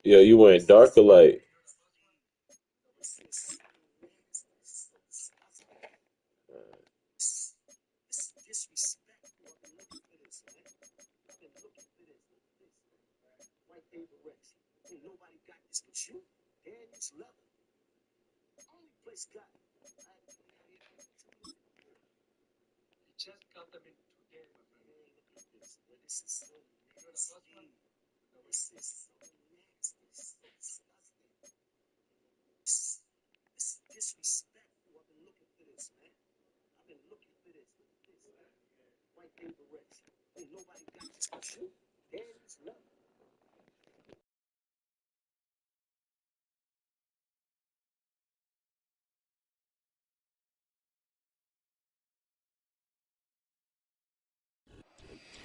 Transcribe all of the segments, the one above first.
Yeah, you went dark or light?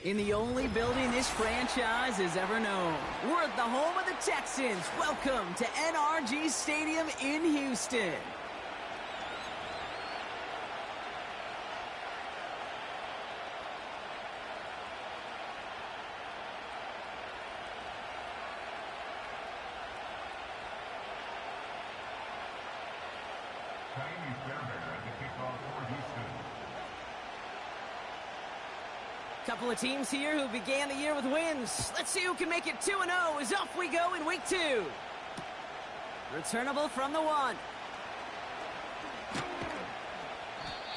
In the only building this franchise has ever known. We're at the home of the Texans. Welcome to NRG Stadium in Houston. Couple of teams here who began the year with wins. Let's see who can make it 2-0 as off we go in week 2. Returnable from the 1.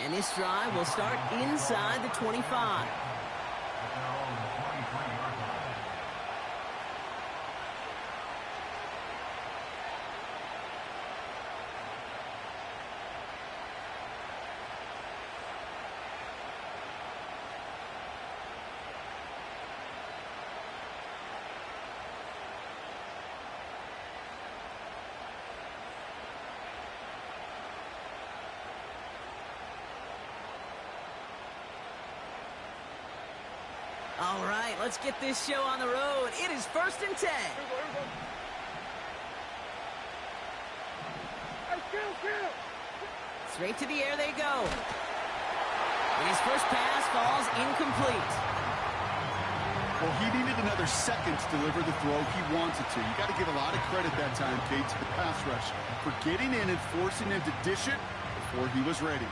And this drive will start inside the 25. All right, let's get this show on the road. It is 1st and 10. Straight to the air they go. And his first pass falls incomplete. Well, he needed another second to deliver the throw he wanted to. You got to give a lot of credit that time, Kate, to the pass rush for getting in and forcing him to dish it before he was ready.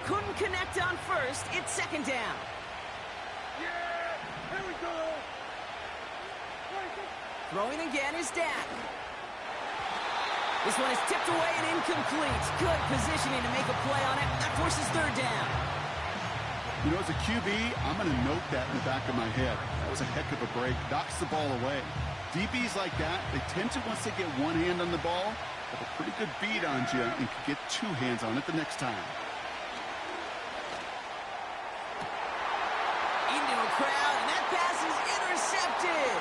Couldn't connect on first. It's 2nd down. Yeah, here we go. Throwing again is Dak. This one is tipped away and incomplete. Good positioning to make a play on it. That forces 3rd down. You know, as a QB, I'm going to note that in the back of my head. That was a heck of a break. Knocks the ball away. DBs like that, they tend to, once they get one hand on the ball, have a pretty good beat on you and can get 2 hands on it the next time. Into a crowd, and that pass is intercepted.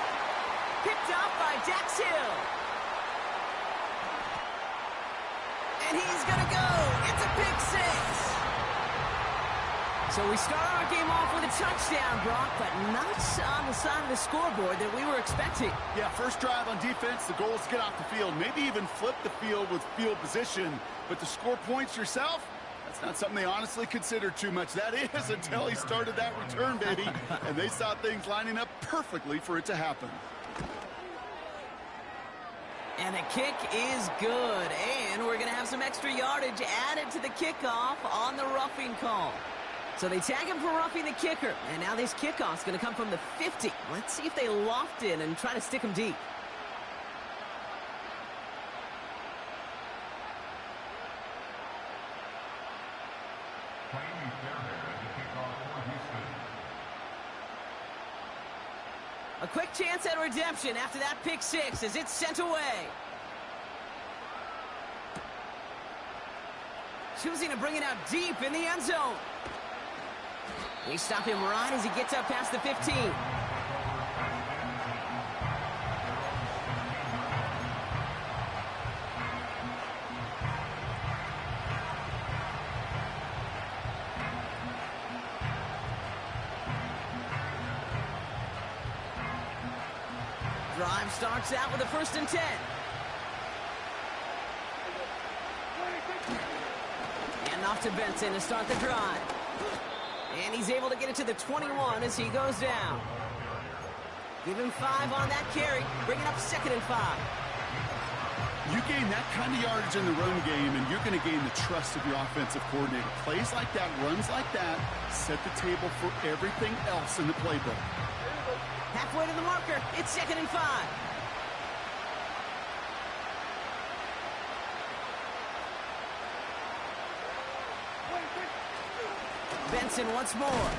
Picked up by Dax Hill. And he's going to go. It's a pick 6. So we start our game off with a touchdown, Brock, but not on the side of the scoreboard that we were expecting. Yeah, first drive on defense, the goal is to get off the field, maybe even flip the field with field position. But to score points yourself, that's not something they honestly consider too much. That is until he started that return, baby. And they saw things lining up perfectly for it to happen. And the kick is good. And we're going to have some extra yardage added to the kickoff on the roughing call. So they tag him for roughing the kicker. And now this kickoff's going to come from the 50. Let's see if they loft it and try to stick him deep. A quick chance at redemption after that pick 6 as it's sent away. Choosing to bring it out deep in the end zone. They stop him right as he gets up past the 15. Drive starts out with a 1st and 10. And off to Benson to start the drive. And he's able to get it to the 21 as he goes down. Give him 5 on that carry, bringing up 2nd and 5. You gain that kind of yardage in the run game, and you're going to gain the trust of your offensive coordinator. Plays like that, runs like that, set the table for everything else in the playbook. Halfway to the marker, it's 2nd and 5. Benson once more.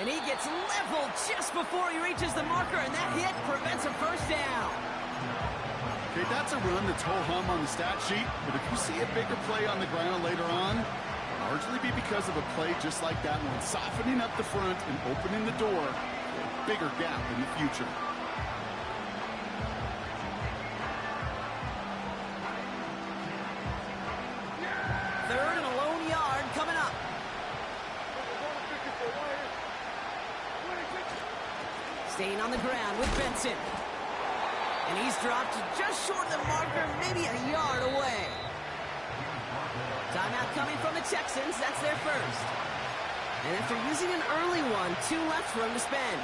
And he gets leveled just before he reaches the marker, and that hit prevents a first down. Okay, that's a run that's ho-hum on the stat sheet, but if you see a bigger play on the ground later on, it'll largely be because of a play just like that one, softening up the front and opening the door for a bigger gap in the future. Third and a lone yard coming up. Staying on the ground with Benson. And he's dropped just short of the marker, maybe a yard away. Timeout coming from the Texans. That's their first. And after using an early one, 2 left for him to spend.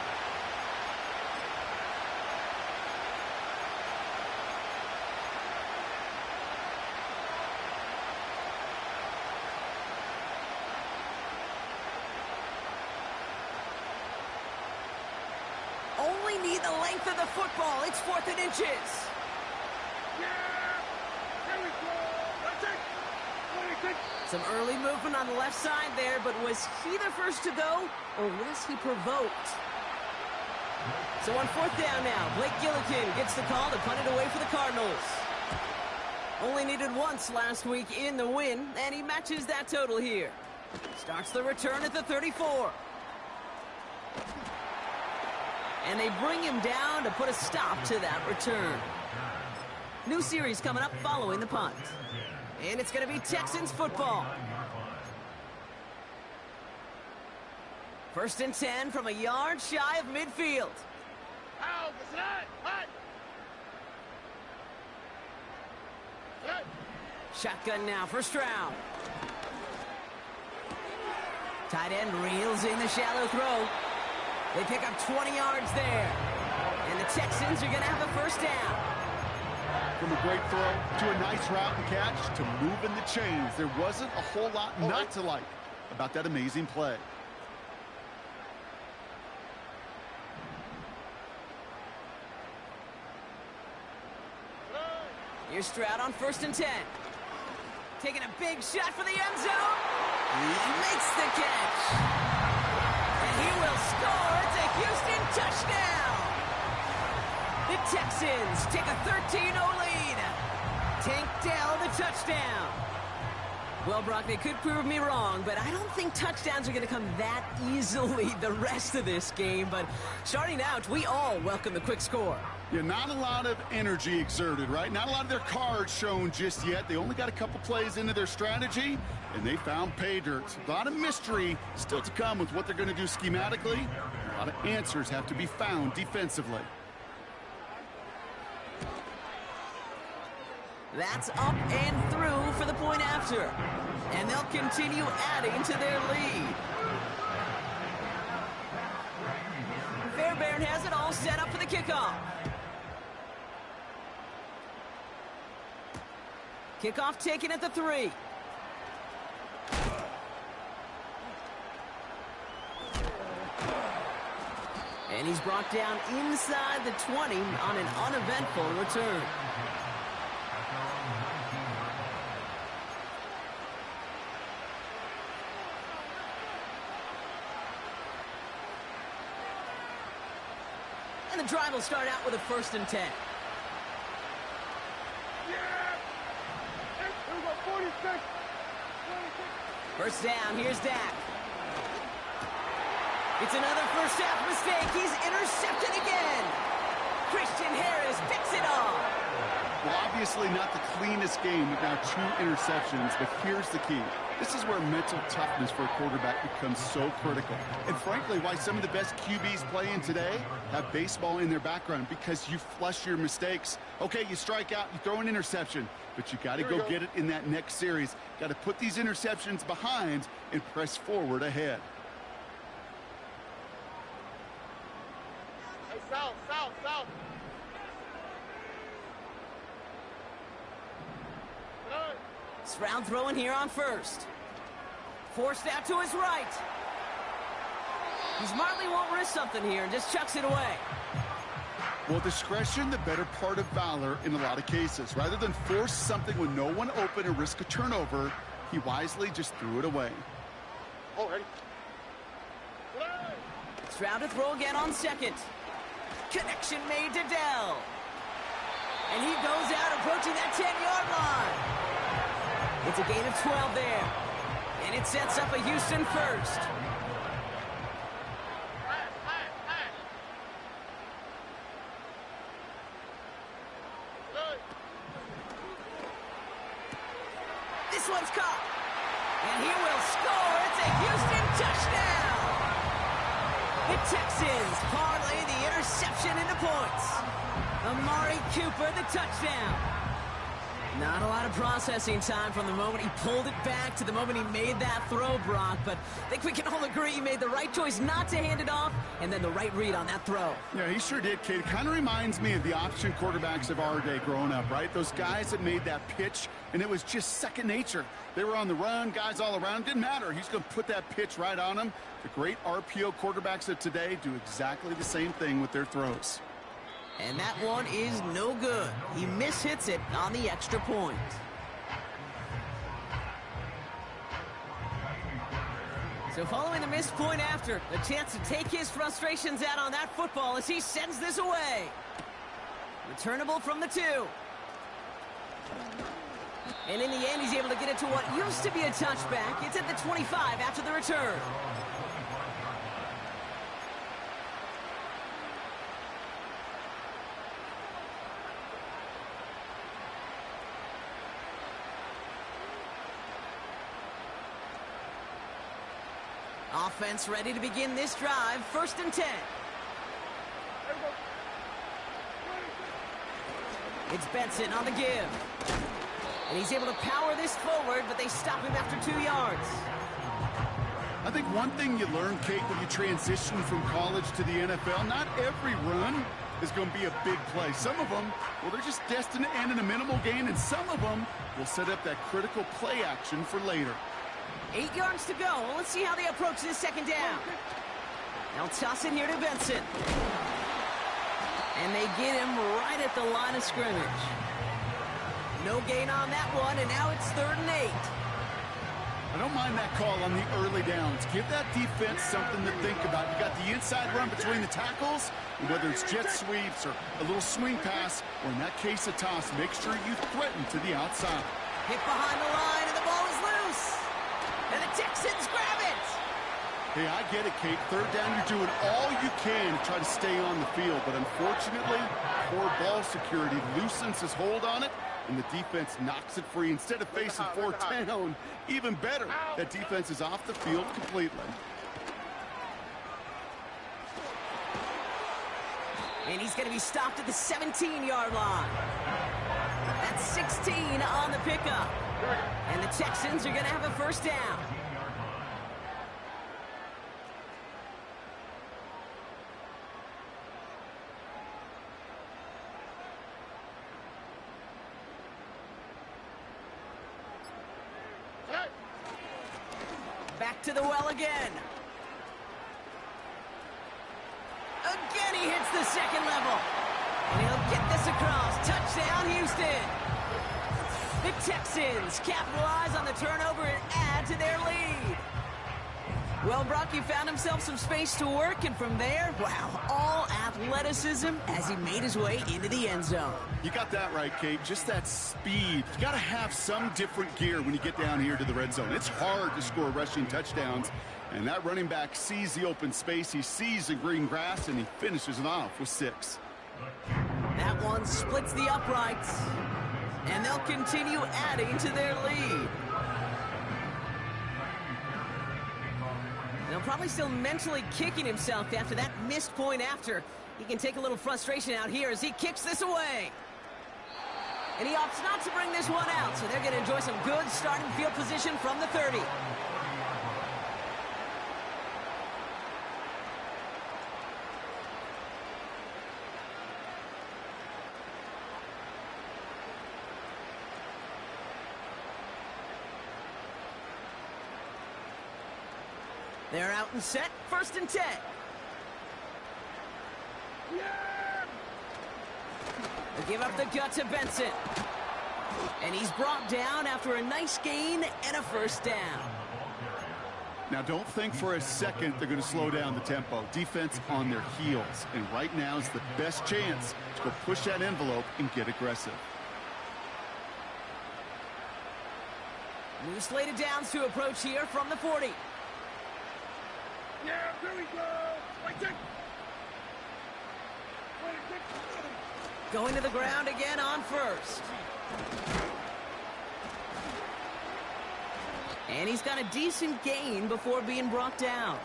Only need the length of the football. It's 4th and inches. Yeah! Here we go! That's it! 26! Some early movement on the left side there, but was he the first to go, or was he provoked? So on 4th down now, Blake Gillikin gets the call to punt it away for the Cardinals. Only needed once last week in the win, and he matches that total here. Starts the return at the 34. And they bring him down to put a stop to that return. New series coming up following the punt. And it's going to be Texans football. 1st and 10 from a yard shy of midfield. Ow, it's not! Hot! Hot! Shotgun now for Stroud. Tight end reels in the shallow throw. They pick up 20 yards there. And the Texans are going to have a first down. From a great throw to a nice route and catch to moving the chains, there wasn't a whole lot not to like about that amazing play. Here's Stroud on 1st and 10. Taking a big shot for the end zone. He makes the catch. And he will score. It's a Houston touchdown. The Texans take a 13-0 lead. Tank Dell the touchdown. Well, Brock, they could prove me wrong, but I don't think touchdowns are going to come that easily the rest of this game. But starting out, we all welcome the quick score. Yeah, not a lot of energy exerted, right? Not a lot of their cards shown just yet. They only got a couple plays into their strategy, and they found pay dirt. A lot of mystery still to come with what they're going to do schematically. A lot of answers have to be found defensively. That's up and through for the point after. And they'll continue adding to their lead. Fairbairn has it all set up for the kickoff. Kickoff taken at the 3. And he's brought down inside the 20 on an uneventful return. And the drive will start out with a 1st and 10. Here we go, 46. 26. First down, here's Dak. It's another first half mistake. He's intercepted again. Christian Harris picks it off. Well, obviously not the cleanest game with now 2 interceptions, but here's the key. This is where mental toughness for a quarterback becomes so critical. And frankly, why some of the best QBs playing today have baseball in their background, because you flush your mistakes. Okay, you strike out, you throw an interception, but you got to go get it in that next series. Got to put these interceptions behind and press forward ahead. south, south, south. Good. Stroud throwing here on first. Forced out to his right. He smartly won't risk something here and just chucks it away. Well, discretion, the better part of valor in a lot of cases. Rather than force something with no one open and risk a turnover, he wisely just threw it away. Oh, ready? Stroud to throw again on second. Connection made to Dell. And he goes out approaching that 10-yard line. It's a gain of 12 there. And it sets up a Houston first. This one's caught. And he will score. It's a Houston touchdown. The Texans parlay the interception into points. Amari Cooper, the touchdown. Not a lot of processing time from the moment he pulled it back to the moment he made that throw, Brock. But I think we can all agree he made the right choice not to hand it off and then the right read on that throw. Yeah, he sure did, kid. Kind of reminds me of the option quarterbacks of our day growing up, right? Those guys that made that pitch, and it was just second nature. They were on the run, guys all around. Didn't matter. He's going to put that pitch right on them. The great RPO quarterbacks of today do exactly the same thing with their throws. And that one is no good. He mishits it on the extra point. So following the missed point after, a chance to take his frustrations out on that football as he sends this away. Returnable from the 2. And in the end, he's able to get it to what used to be a touchback. It's at the 25 after the return. Offense ready to begin this drive. 1st and 10. It's Benson on the give. And he's able to power this forward, but they stop him after 2 yards. I think one thing you learn, Kate, when you transition from college to the NFL, not every run is going to be a big play. Some of them, well, they're just destined to end in a minimal gain, and some of them will set up that critical play action for later. 8 yards to go. Well, let's see how they approach this second down. They'll toss it here to Benson. And they get him right at the line of scrimmage. No gain on that one, and now it's 3rd and 8. I don't mind that call on the early downs. Give that defense something to think about. You got the inside run between the tackles, and whether it's jet sweeps or a little swing pass, or in that case a toss, make sure you threaten to the outside. Hit behind the line, and the ball is loose. And the Texans grab it. Hey, I get it, Kate. 3rd down, you're doing all you can to try to stay on the field. But unfortunately, poor ball security loosens his hold on it, and the defense knocks it free. Instead of facing 4th down, even better, that defense is off the field completely. And he's going to be stopped at the 17-yard line. That's 16 on the pickup. And the Texans are going to have a 1st down. Back to the well again. Again, he hits the second level. And he'll get this across. Touchdown, Houston. The Texans capitalize on the turnover and add to their lead. Well, Brock, he found himself some space to work, and from there, wow, all athleticism as he made his way into the end zone. You got that right, Kate. Just that speed. You got to have some different gear when you get down here to the red zone. It's hard to score rushing touchdowns, and that running back sees the open space, he sees the green grass, and he finishes it off with 6. That one splits the uprights, and they'll continue adding to their lead. They'll probably still mentally kicking himself after that missed point after. He can take a little frustration out here as he kicks this away. And he opts not to bring this one out, so they're going to enjoy some good starting field position from the 30. They're out and set. 1st and 10. They give up the gut to Benson. And he's brought down after a nice gain and a 1st down. Now, don't think for a second they're going to slow down the tempo. Defense on their heels. And right now is the best chance to go push that envelope and get aggressive. New slated downs to approach here from the 40. Yeah, here we go. Going to the ground again on 1st. And he's got a decent gain before being brought down.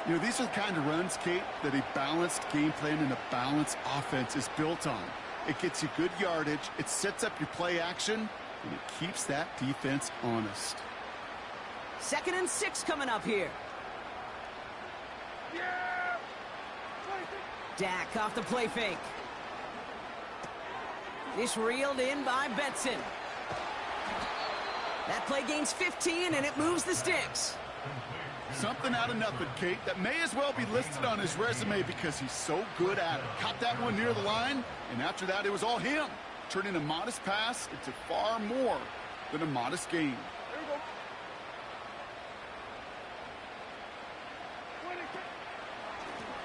You know, these are the kind of runs, Kate, that a balanced game plan and a balanced offense is built on. It gets you good yardage, it sets up your play action, and it keeps that defense honest. 2nd and 6 coming up here. Yeah. Dak off the play fake. This reeled in by Benson. That play gains 15, and it moves the sticks. Something out of nothing, Kate, that may as well be listed on his resume because he's so good at it. Caught that one near the line, and after that, it was all him. Turning a modest pass into far more than a modest gain. Here we go.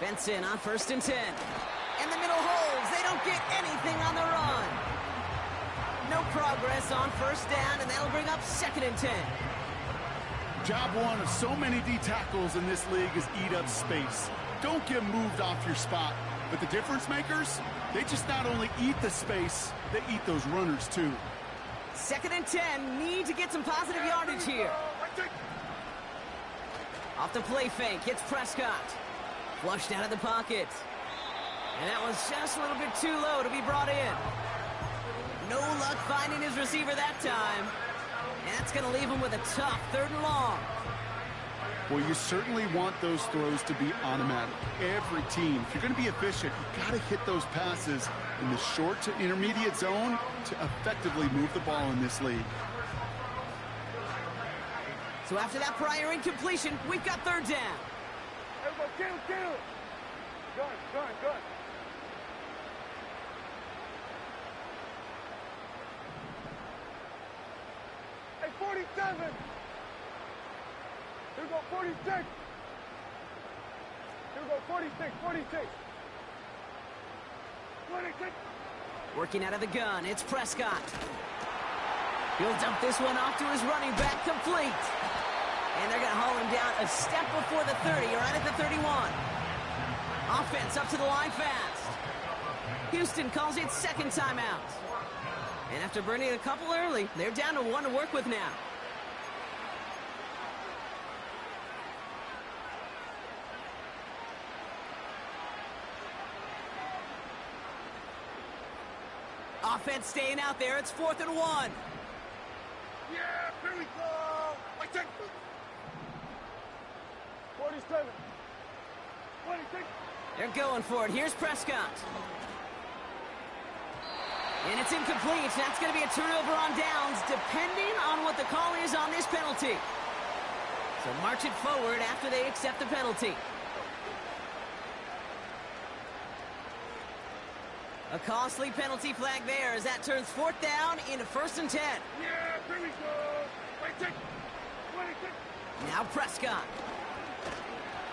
Benson on 1st and 10. And the middle holds. They don't get anything on the run. No progress on 1st down, and that'll bring up 2nd and 10. Job one of so many D tackles in this league is eat up space. Don't get moved off your spot. But the difference makers, they just not only eat the space, they eat those runners too. 2nd and 10. Need to get some positive yardage here. Off the play fake. It's Prescott. Flushed out of the pocket. And that was just a little bit too low to be brought in. No luck finding his receiver that time. And that's going to leave him with a tough 3rd and long. Well, you certainly want those throws to be automatic. Every team, if you're going to be efficient, you've got to hit those passes in the short to intermediate zone to effectively move the ball in this league. So after that prior incompletion, we've got 3rd down. Everybody, get him. Good. Hey, 47. Here we go, 46. Here we go, 46. 26. Working out of the gun, it's Prescott. He'll dump this one off to his running back, complete. And they're going to haul him down a step before the 30, right at the 31. Offense up to the line fast. Houston calls it 2nd timeout. And after burning a couple early, they're down to 1 to work with now. Offense staying out there. It's 4th and 1. Yeah, here we go. 47. 26. They're going for it. Here's Prescott. And it's incomplete. That's going to be a turnover on downs, depending on what the call is on this penalty. So march it forward after they accept the penalty. A costly penalty flag there as that turns 4th down into 1st and 10. Yeah, here we go. 26. Now Prescott.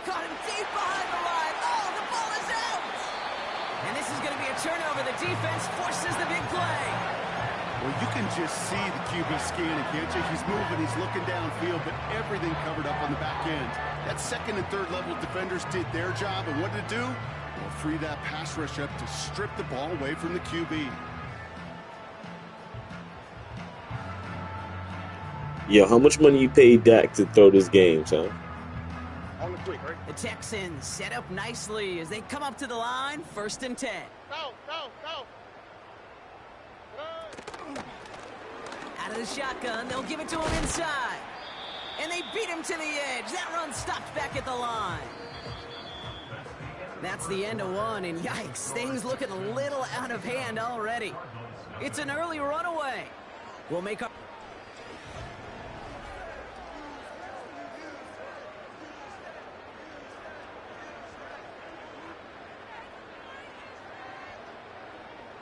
Caught him deep behind the line. Oh, the ball is out! And this is going to be a turnover. The defense forces the big play. Well, you can just see the QB scanning, can't you? He's moving, he's looking downfield, but everything covered up on the back end. That 2nd and 3rd level defenders did their job, and what did it do? Well, free that pass rush up to strip the ball away from the QB. Yo, how much money you paid Dak to throw this game, son? On the 3, right? The Texans set up nicely as they come up to the line, 1st and 10. Go. Out of the shotgun, they'll give it to him inside. And they beat him to the edge. That run stopped back at the line. That's the end of 1, and yikes, things looking a little out of hand already. It's an early runaway. We'll make our...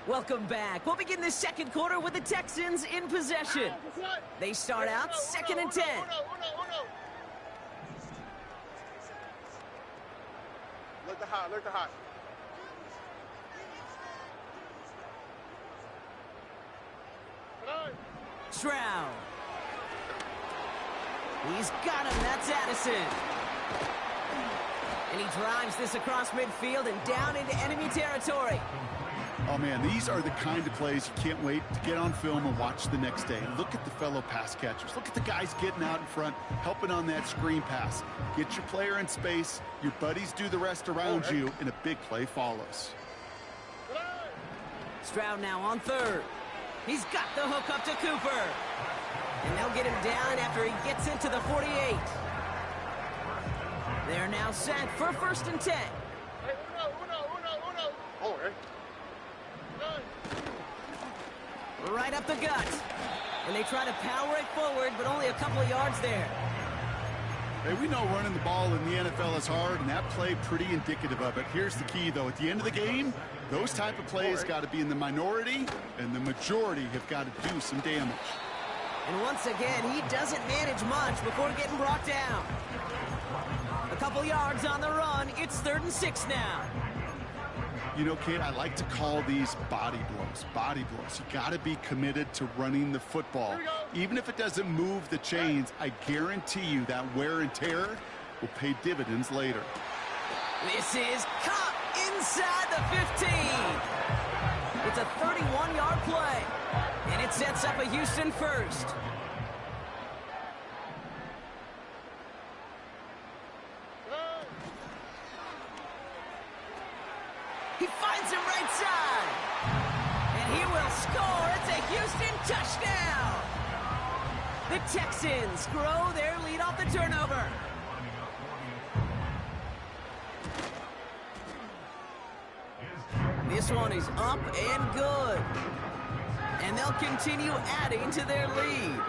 Welcome back. We'll begin the second quarter with the Texans in possession. They start out 2nd and 10. Look the hot, look the hot. Stroud. He's got him. That's Addison. And he drives this across midfield and down into enemy territory. Oh, man, these are the kind of plays you can't wait to get on film and watch the next day. Look at the fellow pass catchers. Look at the guys getting out in front, helping on that screen pass. Get your player in space, your buddies do the rest around you, and a big play follows. Stroud now on 3rd. He's got the hook up to Cooper. And they'll get him down after he gets into the 48. They're now set for 1st and 10. Right up the gut. And they try to power it forward, but only a couple of yards there. Hey, we know running the ball in the NFL is hard, and that play pretty indicative of it. Here's the key, though. At the end of the game, those type of plays got to be in the minority, and the majority have got to do some damage. And once again, he doesn't manage much before getting brought down. A couple yards on the run. It's 3rd and 6 now. You know, Kate, I like to call these body blows. Body blows. You got to be committed to running the football. Even if it doesn't move the chains, I guarantee you that wear and tear will pay dividends later. This is caught inside the 15. It's a 31-yard play, and it sets up a Houston first. He finds him right side. And he will score. It's a Houston touchdown. The Texans grow their lead off the turnover. This one is up and good. And they'll continue adding to their lead.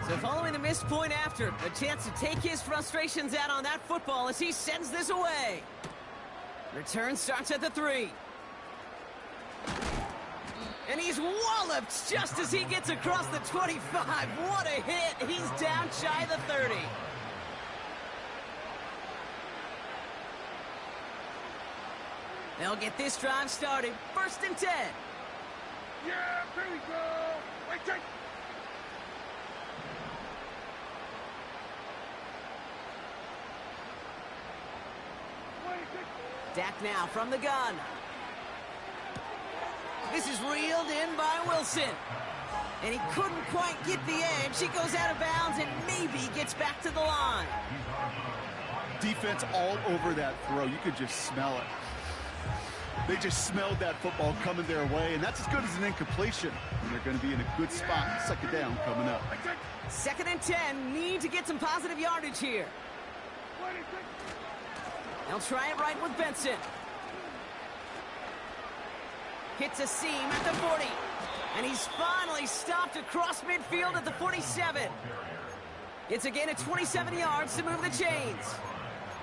So following the missed point after, a chance to take his frustrations out on that football as he sends this away. Return starts at the 3. And he's walloped just as he gets across the 25. What a hit. He's down shy of the 30. They'll get this drive started. 1st and 10. Yeah, there we go. Wait, take. Dak now from the gun. This is reeled in by Wilson. And he couldn't quite get the edge. He goes out of bounds and maybe gets back to the line. Defense all over that throw. You could just smell it. They just smelled that football coming their way, and that's as good as an incompletion. And they're going to be in a good spot. 2nd down coming up. 2nd and 10. Need to get some positive yardage here. They'll try it right with Benson. Hits a seam at the 40. And he's finally stopped across midfield at the 47. It's again at 27 yards to move the chains.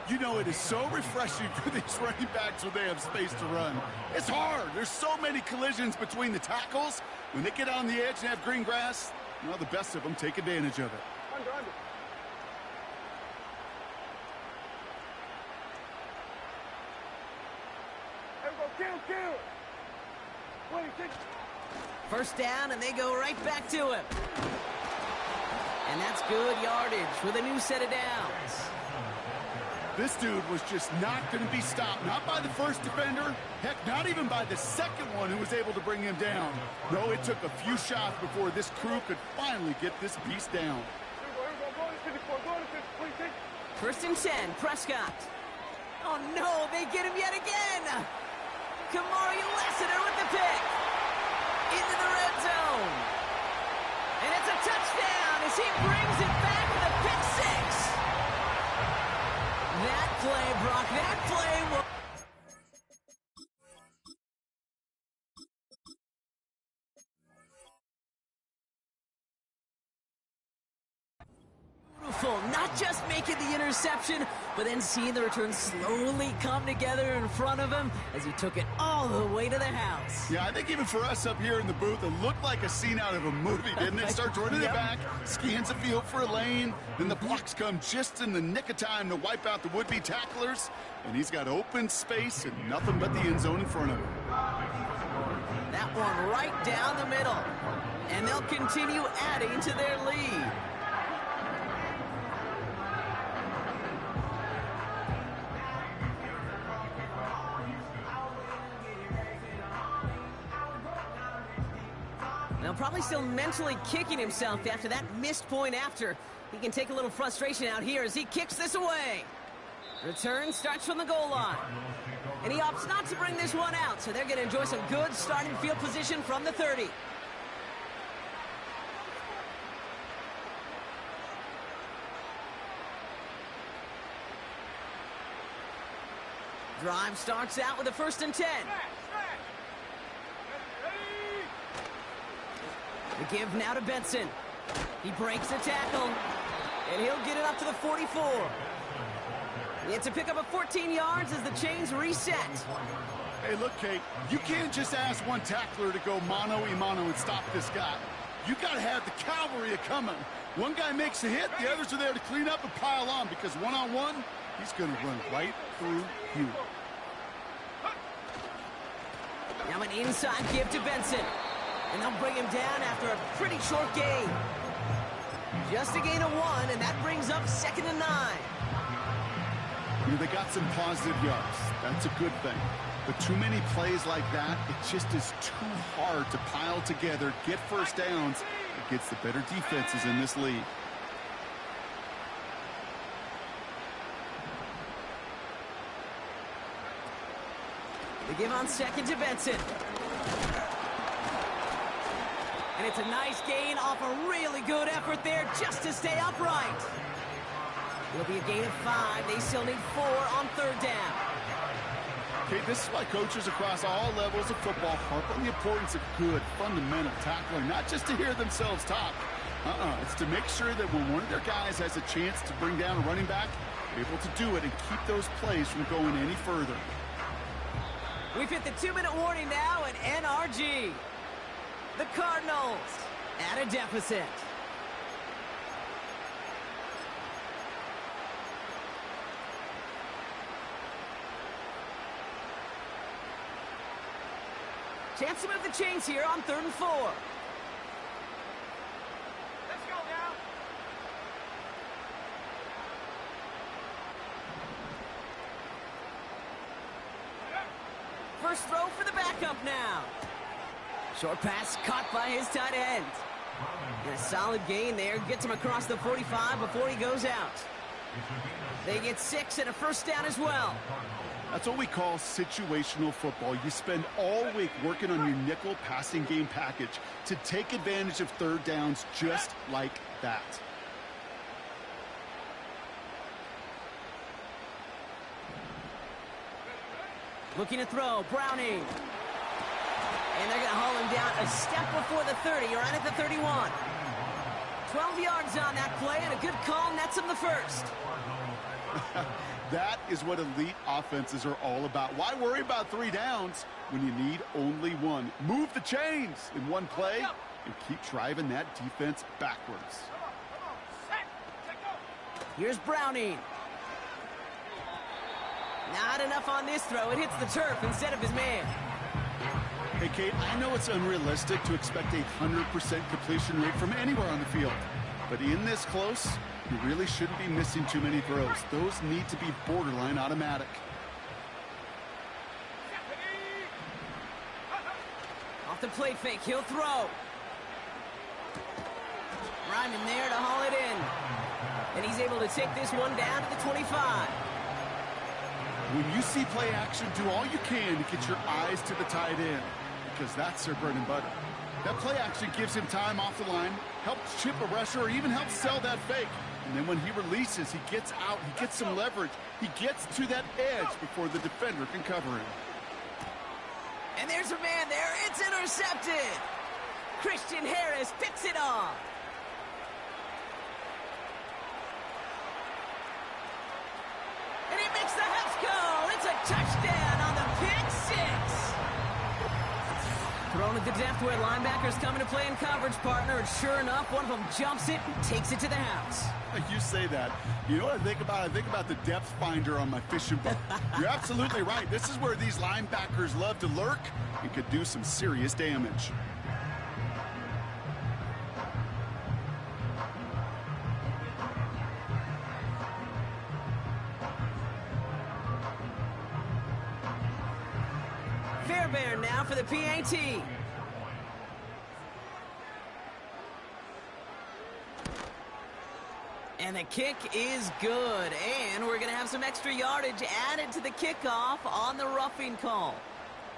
You know, it is so refreshing for these running backs when they have space to run. It's hard. There's so many collisions between the tackles. When they get on the edge and have green grass, you know, the best of them take advantage of it. Under. There we go, kill. 26. 1st down, and they go right back to him. And that's good yardage with a new set of downs. This dude was just not going to be stopped. Not by the first defender. Heck, not even by the second one who was able to bring him down. No, it took a few shots before this crew could finally get this beast down. Here we go. 1st and 10, Prescott. Oh, no, they get him yet again. Kamari Lassiter with the pick. Into the red zone. And it's a touchdown as he brings it back to the pick 6. That play, Brock, that play will... not just making the interception, but then seeing the return slowly come together in front of him as he took it all the way to the house. Yeah, I think even for us up here in the booth, it looked like a scene out of a movie, didn't it? Starts running it back, scans the field for a lane, then the blocks come just in the nick of time to wipe out the would-be tacklers, and he's got open space and nothing but the end zone in front of him. That one right down the middle, and they'll continue adding to their lead. Now probably still mentally kicking himself after that missed point after. He can take a little frustration out here as he kicks this away. Return starts from the goal line. And he opts not to bring this one out, so they're going to enjoy some good starting field position from the 30. Drive starts out with a 1st and 10. The give now to Benson. He breaks the tackle, and he'll get it up to the 44. It's a pickup of 14 yards as the chains reset. Hey, look, Kate, you can't just ask one tackler to go mano-a-mano and stop this guy. You got to have the cavalry coming. One guy makes a hit, the others are there to clean up and pile on, because one-on-one, he's going to run right through you. Now an inside give to Benson. And they'll bring him down after a pretty short gain. Just a gain of 1, and that brings up 2nd and 9. You know, they got some positive yards. That's a good thing. But too many plays like that, it just is too hard to pile together, get first downs against the better defenses in this league. They give on 2nd to Benson. And it's a nice gain off a really good effort there just to stay upright. It'll be a gain of 5. They still need 4 on 3rd down. Okay, this is why coaches across all levels of football harp on the importance of good, fundamental tackling, not just to hear themselves talk. It's to make sure that when one of their guys has a chance to bring down a running back, they're able to do it and keep those plays from going any further. We've hit the 2-minute warning now at NRG. The Cardinals at a deficit. Chance to move the chains here on 3rd and 4. Let's go now. First throw for the backup now. Short pass caught by his tight end. And a solid gain there. Gets him across the 45 before he goes out. They get 6 and a 1st down as well. That's what we call situational football. You spend all week working on your nickel passing game package to take advantage of 3rd downs just like that. Looking to throw, Browning. And they're going to haul him down a step before the 30, right at the 31. 12 yards on that play, and a good call nets him the 1st. That is what elite offenses are all about. Why worry about 3 downs when you need only 1? Move the chains in one play and keep driving that defense backwards. Here's Browning. Not enough on this throw. It hits the turf instead of his man. Hey, Kate, I know it's unrealistic to expect a 100% completion rate from anywhere on the field. But in this close, you really shouldn't be missing too many throws. Those need to be borderline automatic. Off the play fake, he'll throw. Ryman there to haul it in. And he's able to take this one down to the 25. When you see play action, do all you can to get your eyes to the tight end, because that's their bread and butter. That play action gives him time off the line, helps chip a rusher, or even helps sell that fake. And then when he releases, he gets out, he gets some leverage, he gets to that edge before the defender can cover him. And there's a man there. It's intercepted. Christian Harris picks it off. Thrown at the depth where linebackers coming to play in coverage, partner. And sure enough, one of them jumps it and takes it to the house. You say that. You know what I think about? I think about the depth finder on my fishing boat. You're absolutely right. This is where these linebackers love to lurk and could do some serious damage. Fairbairn now for the PAT. And the kick is good. And we're going to have some extra yardage added to the kickoff on the roughing call.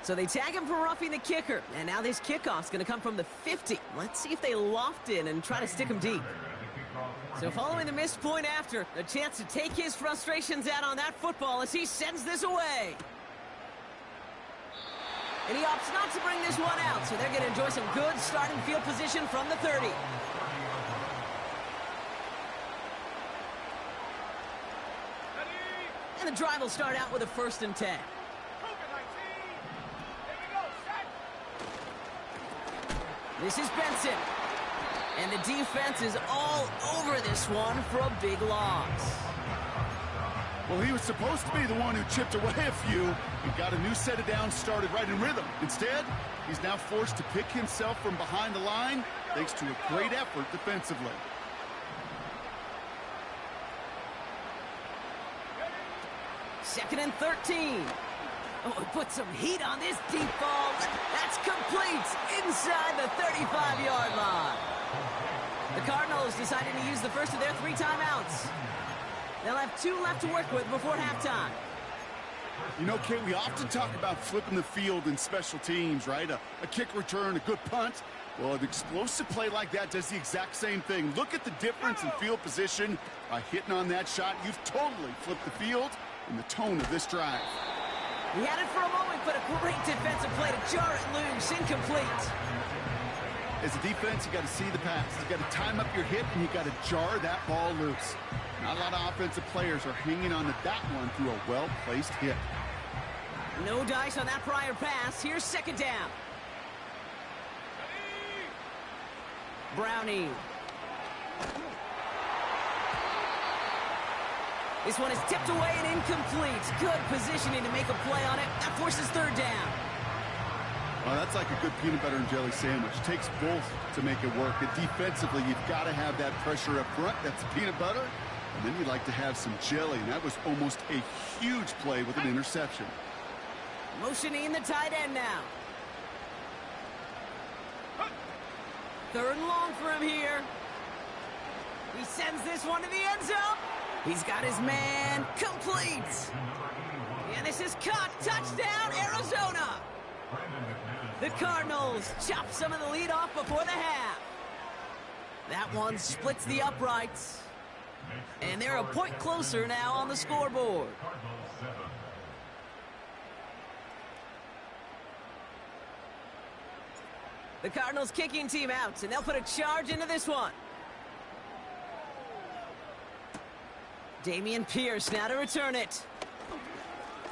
So they tag him for roughing the kicker. And now this kickoff's going to come from the 50. Let's see if they loft in and try to stick him deep. So following the missed point after, a chance to take his frustrations out on that football as he sends this away. And he opts not to bring this one out, so they're going to enjoy some good starting field position from the 30. And the drive will start out with a 1st and 10. This is Benson. And the defense is all over this one for a big loss. Well, he was supposed to be the one who chipped away a few and got a new set of downs started right in rhythm. Instead, he's now forced to pick himself from behind the line thanks to a great effort defensively. Second and 13. Oh, he put some heat on this deep ball. That's complete inside the 35-yard line. The Cardinals decided to use the first of their 3 timeouts. They'll have 2 left to work with before halftime. You know, Kate, we often talk about flipping the field in special teams, right? A kick return, a good punt. Well, an explosive play like that does the exact same thing. Look at the difference in field position. By hitting on that shot, you've totally flipped the field and the tone of this drive. He had it for a moment, but a great defensive play to jar it loose, incomplete. As a defense, you got to see the pass. You got to time up your hit, and you got to jar that ball loose. Not a lot of offensive players are hanging on to that one through a well-placed hit. No dice on that prior pass. Here's 2nd down. Brownie. This one is tipped away and incomplete. Good positioning to make a play on it. That forces 3rd down. Well, that's like a good peanut butter and jelly sandwich. It takes both to make it work. And defensively, you've got to have that pressure up front. That's peanut butter. And then you'd like to have some jelly. And that was almost a huge play with an interception. Motioning the tight end now. 3rd and long for him here. He sends this one to the end zone. He's got his man complete. And this is caught. Touchdown, Arizona. The Cardinals chop some of the lead off before the half. That one splits the uprights. And they're a point closer now on the scoreboard. The Cardinals kicking team out, and they'll put a charge into this one. Dameon Pierce now to return it.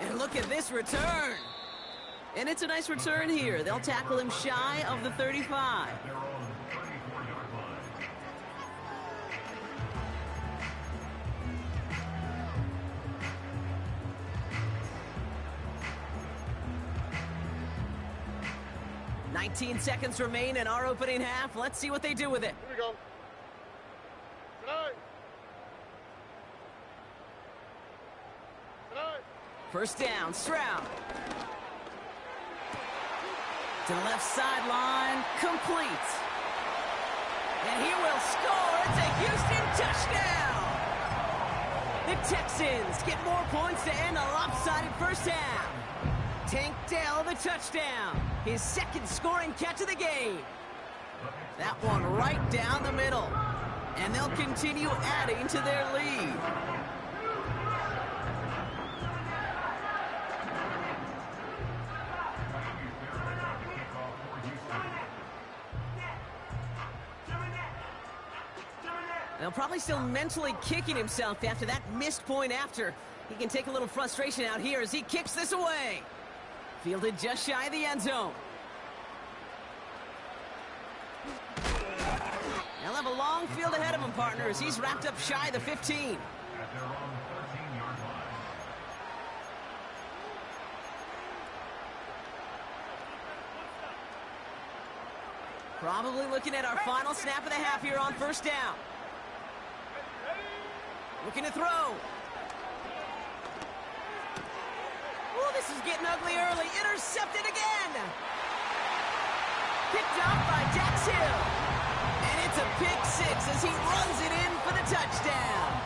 And look at this return. And it's a nice return here. They'll tackle him shy of the 35. "19 seconds remain in our opening half. Let's see what they do with it. Here we go. Tonight. First down, Stroud. To the left sideline, complete. And he will score. It's a Houston touchdown. The Texans get more points to end a lopsided first half. Tank Dell the touchdown. His 2nd scoring catch of the game. That one right down the middle. And they'll continue adding to their lead. Now probably still mentally kicking himself after that missed point after. He can take a little frustration out here as he kicks this away. Fielded just shy of the end zone. They'll have a long field ahead of him, partners. He's wrapped up shy of the 15. Probably looking at our final snap of the half here on first down. Looking to throw. Oh, this is getting ugly early. Intercepted again. Picked up by Dax Hill. And it's a pick six as he runs it in for the touchdown.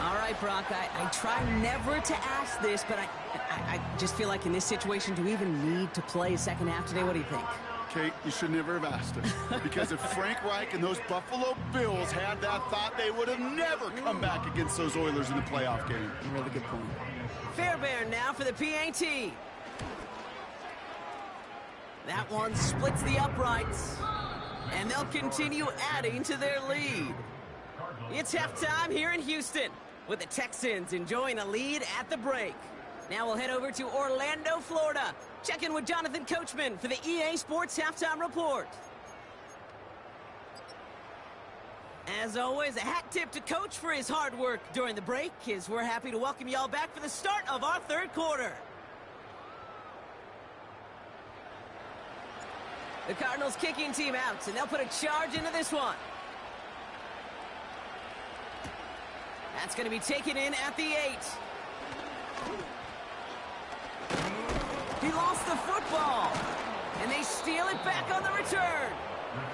All right, Brock, I try never to ask this, but I just feel like in this situation, do we even need to play a second half today? What do you think? Kate, you should never have asked us. Because if Frank Reich and those Buffalo Bills had that thought, they would have never come back against those Oilers in the playoff game. Really good point. Fairbairn now for the PAT. That one splits the uprights. And they'll continue adding to their lead. It's halftime here in Houston, with the Texans enjoying a lead at the break. Now we'll head over to Orlando, Florida. Check in with Jonathan Coachman for the EA Sports Halftime Report. As always, a hat tip to Coach for his hard work during the break, as we're happy to welcome y'all back for the start of our third quarter. The Cardinals kicking team out, and they'll put a charge into this one. That's going to be taken in at the 8. He lost the football, and they steal it back on the return.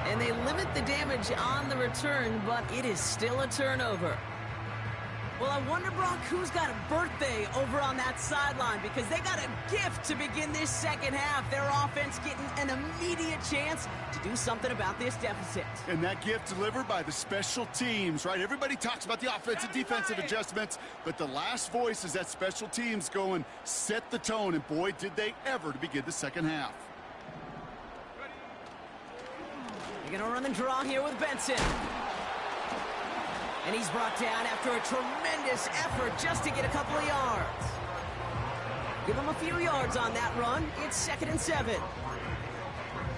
And they limit the damage on the return, but it is still a turnover. Well, I wonder, Brock, who's got a birthday over on that sideline, because they got a gift to begin this second half. Their offense getting an immediate chance to do something about this deficit. And that gift delivered by the special teams, right? Everybody talks about the offensive, defensive adjustments, but the last voice is that special teams going, set the tone, and boy, did they ever to begin the second half. They're going to run and draw here with Benson. And he's brought down after a tremendous effort just to get a couple of yards. Give him a few yards on that run. It's 2nd and 7.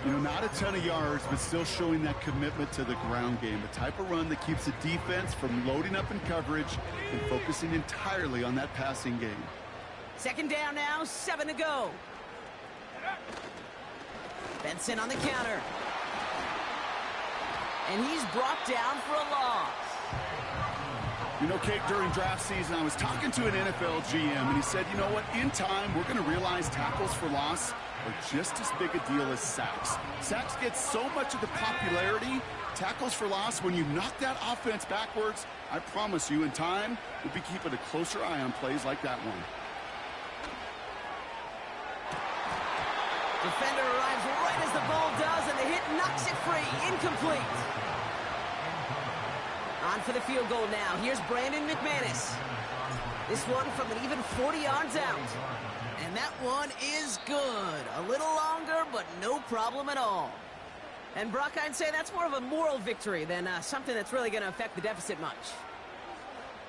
You know, not a ton of yards, but still showing that commitment to the ground game. The type of run that keeps the defense from loading up in coverage and focusing entirely on that passing game. 2nd down now, 7 to go. Benson on the counter. And he's brought down for a loss. You know, Kate, during draft season, I was talking to an NFL GM, and he said, you know what, in time, we're going to realize tackles for loss are just as big a deal as sacks. Sacks get so much of the popularity. Tackles for loss, when you knock that offense backwards, I promise you, in time, we'll be keeping a closer eye on plays like that one. Defender arrives right as the ball does, and the hit knocks it free. Incomplete. On for the field goal now. Here's Brandon McManus. This one from an even 40 yards out. And that one is good. A little longer, but no problem at all. And Brock, I'd say that's more of a moral victory than something that's really going to affect the deficit much.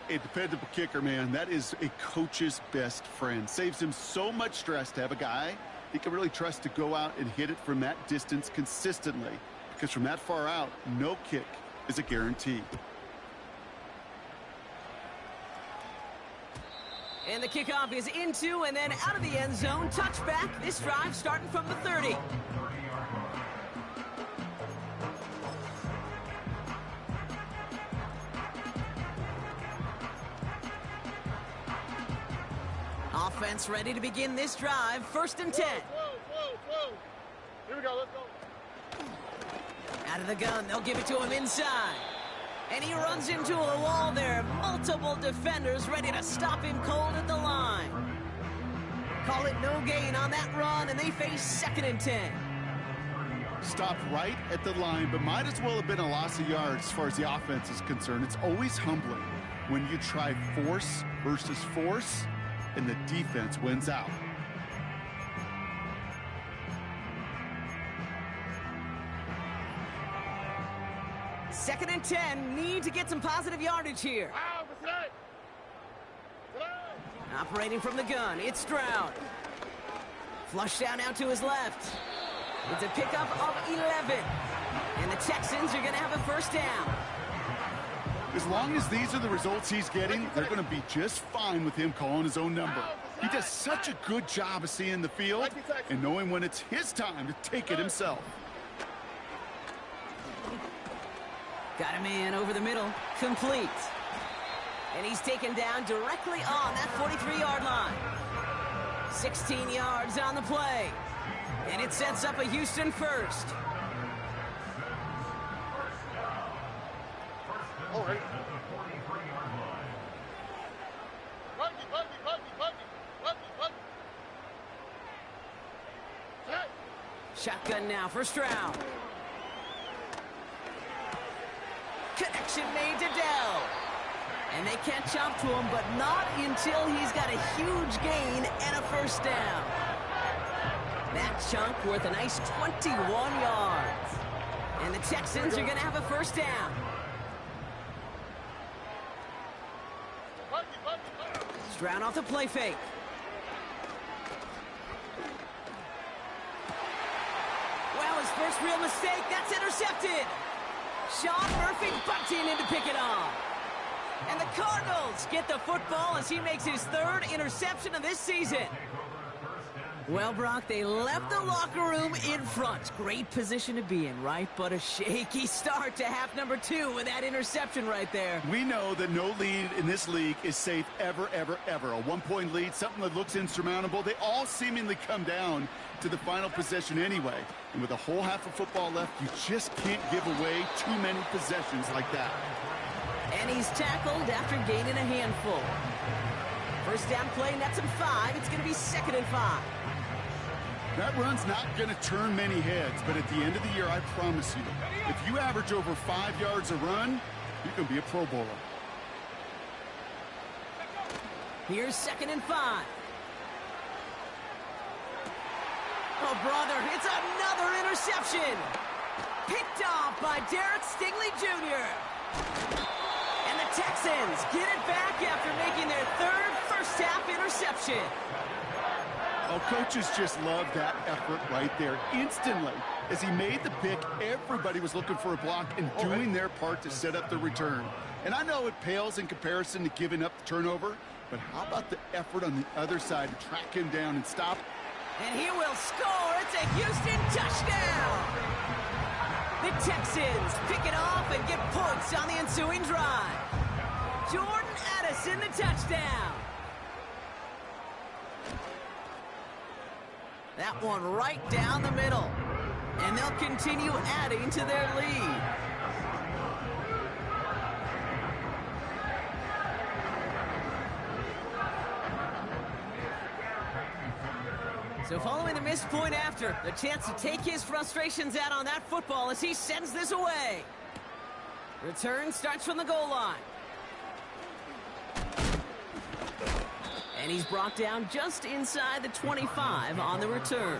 A dependable kicker, man. That is a coach's best friend. Saves him so much stress to have a guy he can really trust to go out and hit it from that distance consistently. Because from that far out, no kick is a guarantee. And the kickoff is into and then out of the end zone. Touchback. This drive starting from the 30. Offense ready to begin this drive. 1st and 10. Whoa. Here we go, let's go. Out of the gun, they'll give it to him inside. And he runs into a wall there. Multiple defenders ready to stop him cold at the line. Call it no gain on that run, and they face 2nd and 10. Stopped right at the line, but might as well have been a loss of yards as far as the offense is concerned. It's always humbling when you try force versus force, and the defense wins out. Second and 10, need to get some positive yardage here. Operating from the gun, it's Stroud. Flush down out to his left. It's a pickup of 11. And the Texans are going to have a first down. As long as these are the results he's getting, they're going to be just fine with him calling his own number. He does such a good job of seeing the field and knowing when it's his time to take it himself. Got a man over the middle, complete. And he's taken down directly on that 43-yard line. 16 yards on the play. And it sets up a Houston first. All right. Shotgun now, first round. Connection made to Dell. And they can't jump to him, but not until he's got a huge gain and a first down. That chunk worth a nice 21 yards. And the Texans are going to have a first down. Stroud off the play fake. Well, his first real mistake, that's intercepted. Sean Murphy bunting in to pick it off. And the Cardinals get the football as he makes his third interception of this season. Well, Brock, they left the locker room in front. Great position to be in, right? But a shaky start to half number 2 with that interception right there. We know that no lead in this league is safe ever, ever, ever. A one-point lead, something that looks insurmountable. They all seemingly come down to the final possession anyway. And with a whole half of football left, you just can't give away too many possessions like that. And he's tackled after gaining a handful. First down play, nets him 5. It's going to be 2nd and 5. That run's not going to turn many heads, but at the end of the year, I promise you, if you average over 5 yards a run, you're going to be a Pro Bowler. Here's 2nd and 5. Oh, brother, it's another interception. Picked off by Derek Stingley Jr. And the Texans get it back after making their third first-half interception. Oh, coaches just love that effort right there. Instantly, as he made the pick, everybody was looking for a block and doing their part to set up the return. And I know it pales in comparison to giving up the turnover, but how about the effort on the other side to track him down and stop? And he will score. It's a Houston touchdown. The Texans pick it off and get points on the ensuing drive. Jordan Addison, the touchdown. That one right down the middle. And they'll continue adding to their lead. So following the missed point after, the chance to take his frustrations out on that football as he sends this away. Return starts from the goal line. And he's brought down just inside the 25 on the return.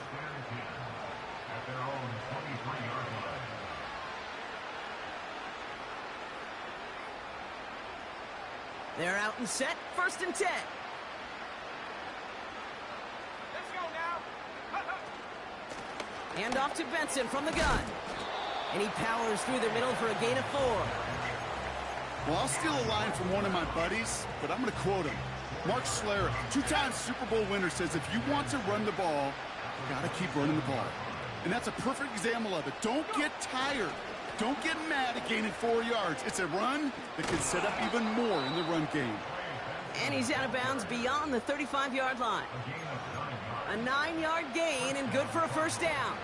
They're out and set, 1st and 10. Let's go now. Hand off to Benson from the gun. And he powers through the middle for a gain of 4. Well, I'll steal a line from one of my buddies, but I'm going to quote him. Mark Schlereth, 2-time Super Bowl winner, says if you want to run the ball, you got to keep running the ball. And that's a perfect example of it. Don't get tired. Don't get mad at gaining 4 yards. It's a run that can set up even more in the run game. And he's out of bounds beyond the 35-yard line. A 9-yard gain and good for a first down.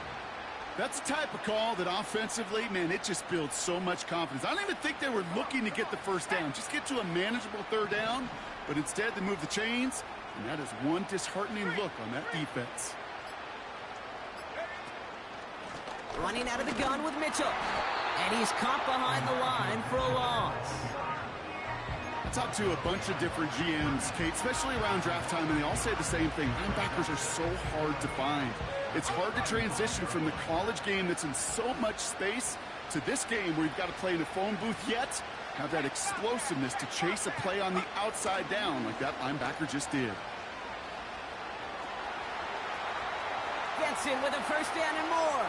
That's the type of call that offensively, man, it just builds so much confidence. I don't even think they were looking to get the first down. Just get to a manageable 3rd down. But instead, they move the chains, and that is one disheartening look on that defense. Running out of the gun with Mitchell. And he's caught behind the line for a loss. I talked to a bunch of different GMs, Kate, especially around draft time, and they all say the same thing. Linebackers are so hard to find. It's hard to transition from the college game that's in so much space to this game where you've got to play in a phone booth, yet have that explosiveness to chase a play on the outside down like that linebacker just did. Benson with a first down and more.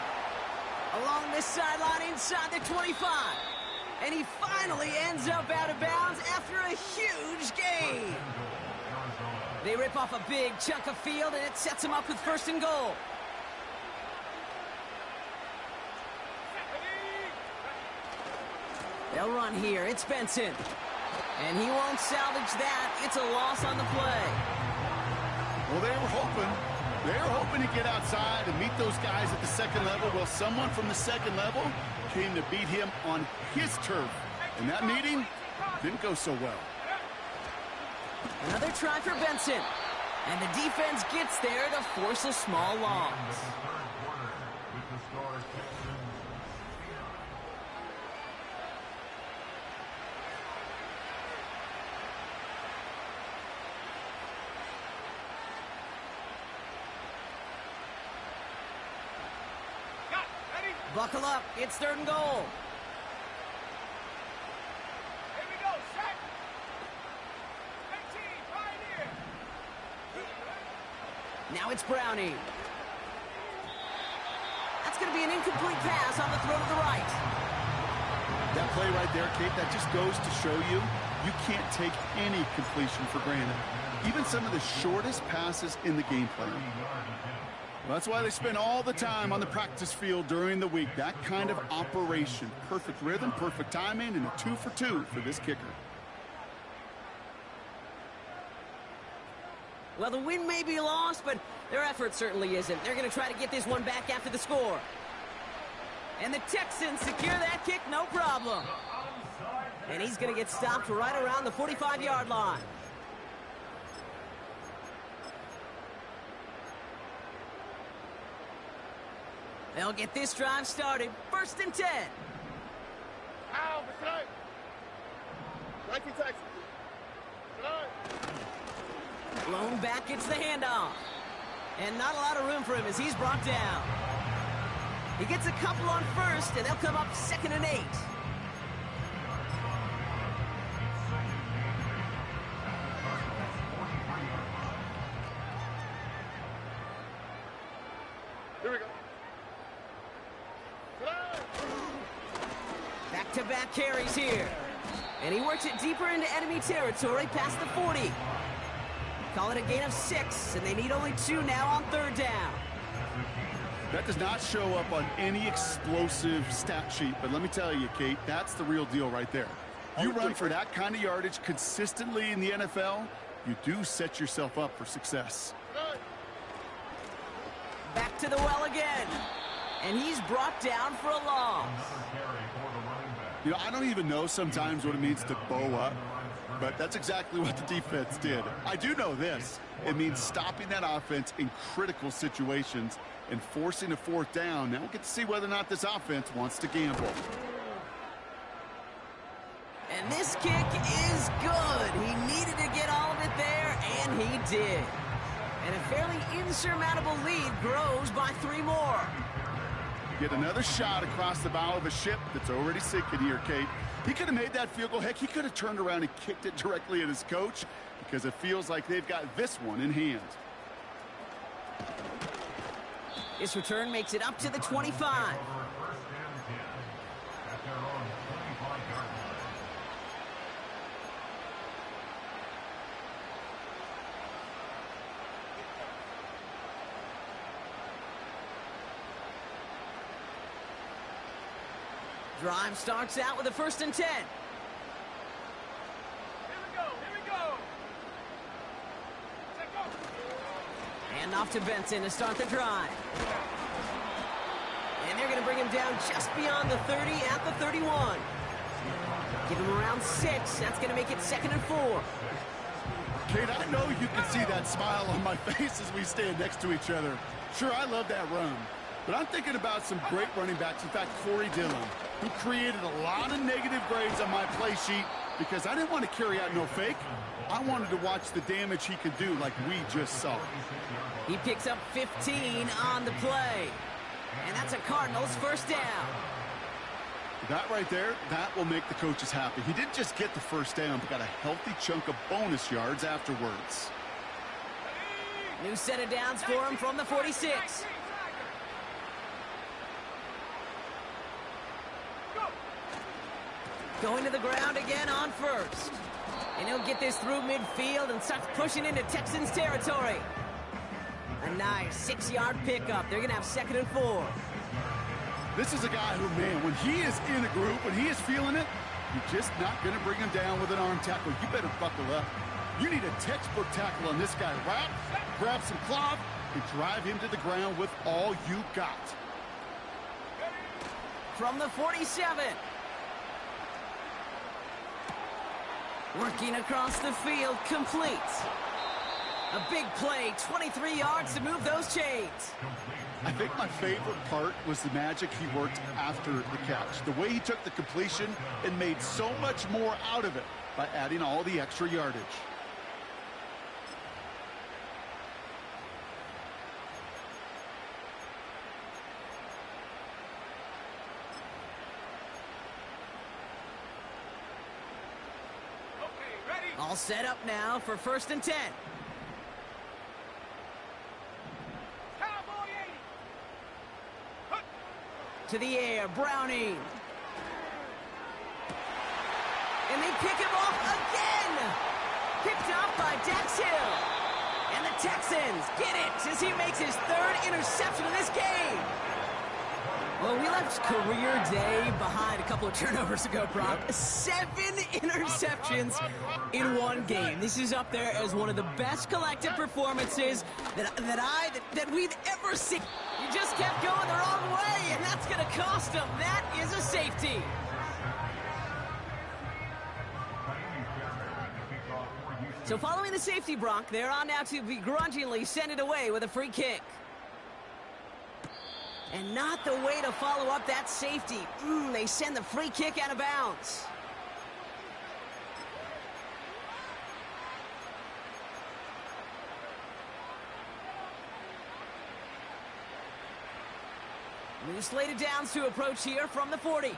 Along this sideline inside the 25. And he finally ends up out of bounds after a huge gain. They rip off a big chunk of field, and it sets him up with 1st and goal. They'll run here. It's Benson. And he won't salvage that. It's a loss on the play. Well, they were hoping to get outside and meet those guys at the second level. Well, someone from the second level came to beat him on his turf. And that meeting didn't go so well. Another try for Benson. And the defense gets there to force a small loss. Buckle up. It's 3rd and goal. Here we go, set. 18, Pioneer. Now it's Brownie. That's going to be an incomplete pass on the throw to the right. That play right there, Kate, that just goes to show you can't take any completion for granted. Even some of the shortest passes in the game plan. Well, that's why they spend all the time on the practice field during the week. That kind of operation. Perfect rhythm, perfect timing, and a 2 for 2 for this kicker. Well, the win may be lost, but their effort certainly isn't. They're going to try to get this one back after the score. And the Texans secure that kick, no problem. And he's going to get stopped right around the 45-yard line. They'll get this drive started. 1st and 10. Ow, tonight. 19 Texans. Blown back gets the handoff. And not a lot of room for him as he's brought down. He gets a couple on 1st, and they'll come up 2nd and 8. Here we go. Back-to-back carries here. And he works it deeper into enemy territory past the 40. Call it a gain of 6, and they need only 2 now on 3rd down. That does not show up on any explosive stat sheet, but let me tell you, Kate, that's the real deal right there. You run for that kind of yardage consistently in the NFL, you do set yourself up for success. Back to the well again. And he's brought down for a loss. You know, I don't even know sometimes what it means to bow up, but that's exactly what the defense did. I do know this. It means stopping that offense in critical situations and forcing a 4th down. Now we'll get to see whether or not this offense wants to gamble. And this kick is good. He needed to get all of it there, and he did. And a fairly insurmountable lead grows by 3 more. Get another shot across the bow of a ship that's already sinking here, Kate. He could have made that field goal. Heck, he could have turned around and kicked it directly at his coach because it feels like they've got this one in hand. This return makes it up to the 25. Drive starts out with a 1st and 10. Here we go, here we go. Set go. And off to Benson to start the drive. And they're going to bring him down just beyond the 30 at the 31. Give him around 6. That's going to make it 2nd and 4. Kate, I know you can see that smile on my face as we stand next to each other. Sure, I love that run. But I'm thinking about some great running backs. In fact, Corey Dillon, who created a lot of negative grades on my play sheet because I didn't want to carry out no fake. I wanted to watch the damage he could do like we just saw. He picks up 15 on the play. And that's a Cardinals 1st down. That right there, that will make the coaches happy. He didn't just get the 1st down, but got a healthy chunk of bonus yards afterwards. New set of downs for him from the 46. Going to the ground again on first. And he'll get this through midfield and starts pushing into Texans territory. A nice 6-yard pickup. They're going to have 2nd and 4. This is a guy who, man, when he is in a group, when he is feeling it, you're just not going to bring him down with an arm tackle. You better buckle up. You need a textbook tackle on this guy. Wrap, grab some cloth, and drive him to the ground with all you got. From the 47. Working across the field, complete. A big play, 23 yards to move those chains. I think my favorite part was the magic he worked after the catch. The way he took the completion and made so much more out of it by adding all the extra yardage. All set up now for 1st and 10. To the air, Browning. And they pick him off again. Picked off by Dax Hill. And the Texans get it as he makes his 3rd interception of this game. Well, we left career day behind a couple of turnovers ago, Brock. 7 interceptions in one game. This is up there as one of the best collective performances that we've ever seen. You just kept going the wrong way, and that's going to cost him. That is a safety. So following the safety, Brock, they're on now to begrudgingly send it away with a free kick. And not the way to follow up that safety. They send the free kick out of bounds. New slated downs to approach here from the 40.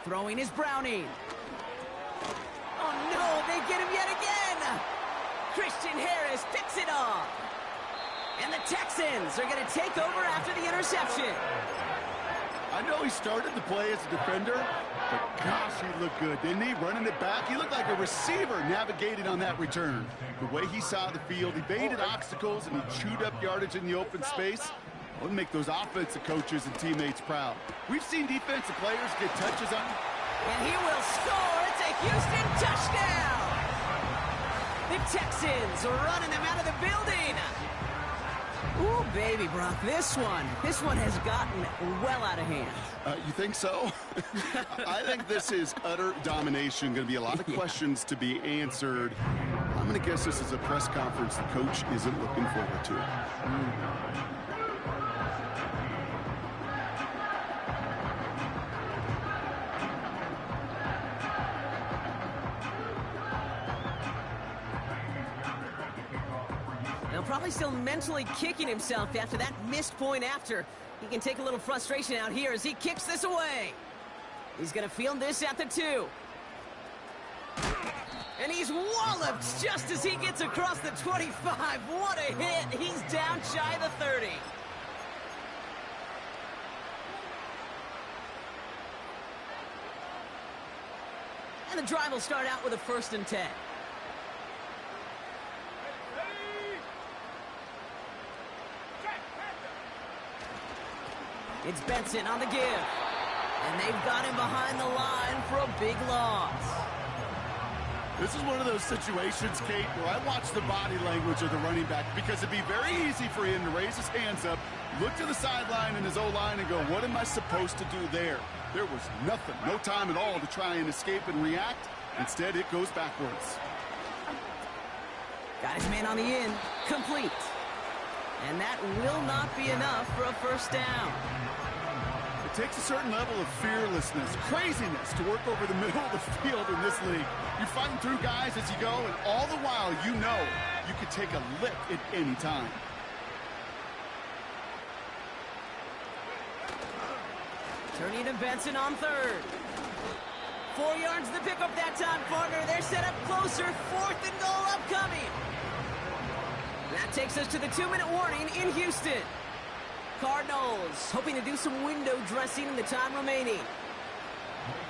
Throwing is Browning. Oh no, they get him yet again! Christian Harris picks it off. And the Texans are going to take over after the interception. I know he started the play as a defender, but gosh, he looked good, didn't he? Running it back, he looked like a receiver navigating on that return. The way he saw the field, he baited obstacles, and he chewed up yardage in the open space. We'll make those offensive coaches and teammates proud. We've seen defensive players get touches on him. And he will score. It's a Houston touchdown. The Texans are running them out of the building. Ooh, baby, Brock, this one has gotten well out of hand. You think so? I think this is utter domination. Going to be a lot of questions to be answered. I'm going to guess this is a press conference the coach isn't looking forward to. Probably still mentally kicking himself after that missed point after. He can take a little frustration out here as he kicks this away. He's going to field this at the 2. And he's walloped just as he gets across the 25. What a hit. He's down shy of the 30. And the drive will start out with a 1st and 10. It's Benson on the give. And they've got him behind the line for a big loss. This is one of those situations, Kate, where I watch the body language of the running back because it'd be very easy for him to raise his hands up, look to the sideline in his O-line and go, what am I supposed to do there? There was nothing, no time at all to try and escape and react. Instead, it goes backwards. Got his man on the in, complete. And that will not be enough for a 1st down. It takes a certain level of fearlessness, craziness to work over the middle of the field in this league. You're fighting through guys as you go, and all the while you know you could take a lick at any time. Turning to Benson on third. 4 yards to pick up that time, partner. They're set up closer. 4th and goal upcoming. That takes us to the 2-minute warning in Houston. Cardinals hoping to do some window dressing in the time remaining.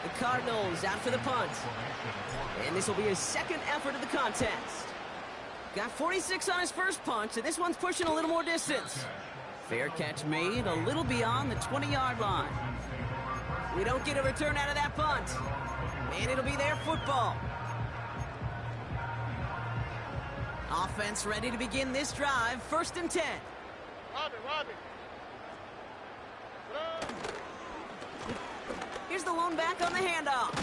The Cardinals out for the punt. And this will be his second effort of the contest. Got 46 on his first punch, and this one's pushing a little more distance. Fair catch made a little beyond the 20-yard line. We don't get a return out of that punt. And it'll be their football. Offense ready to begin this drive. 1st and 10. Robbie. Here's the lone back on the handoff.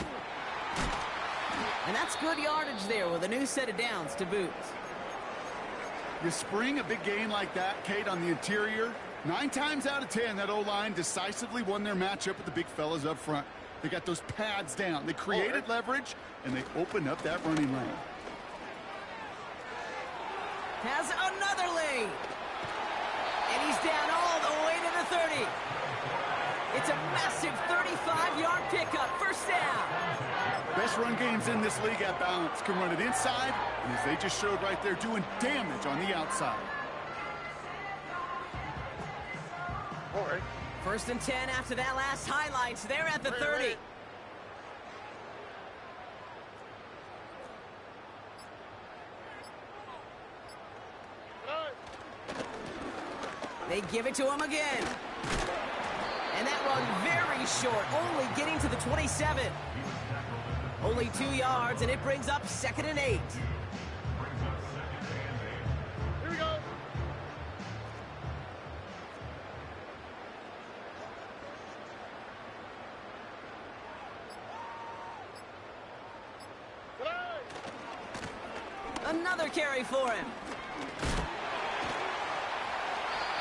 And that's good yardage there with a new set of downs to boot. You spring a big gain like that, Kate, on the interior. 9 times out of 10, that O-line decisively won their matchup with the big fellas up front. They got those pads down. They created leverage, and they opened up that running lane. Has another lane. And he's down all the way to the 30. It's a massive 35-yard pickup. 1st down. Best run games in this league at balance. Can run it inside, and as they just showed right there, doing damage on the outside. 1st and 10 after that last highlights. They're at the 30. They give it to him again. And that run very short, only getting to the 27. Only 2 yards, and it brings up 2nd and 8. Here we go. Another carry for him.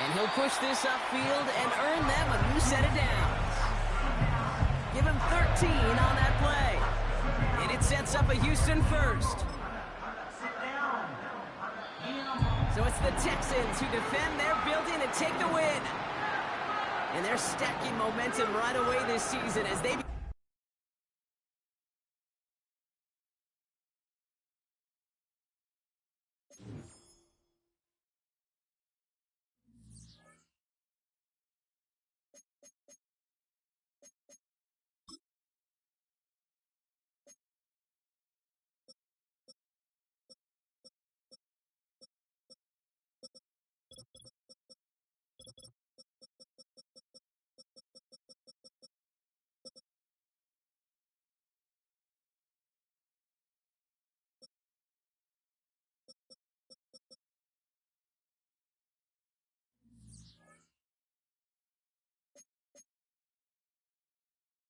And he'll push this upfield and earn them a new set of downs. Give him 13 on that play. And it sets up a Houston first. So it's the Texans who defend their building and take the win. And they're stacking momentum right away this season as they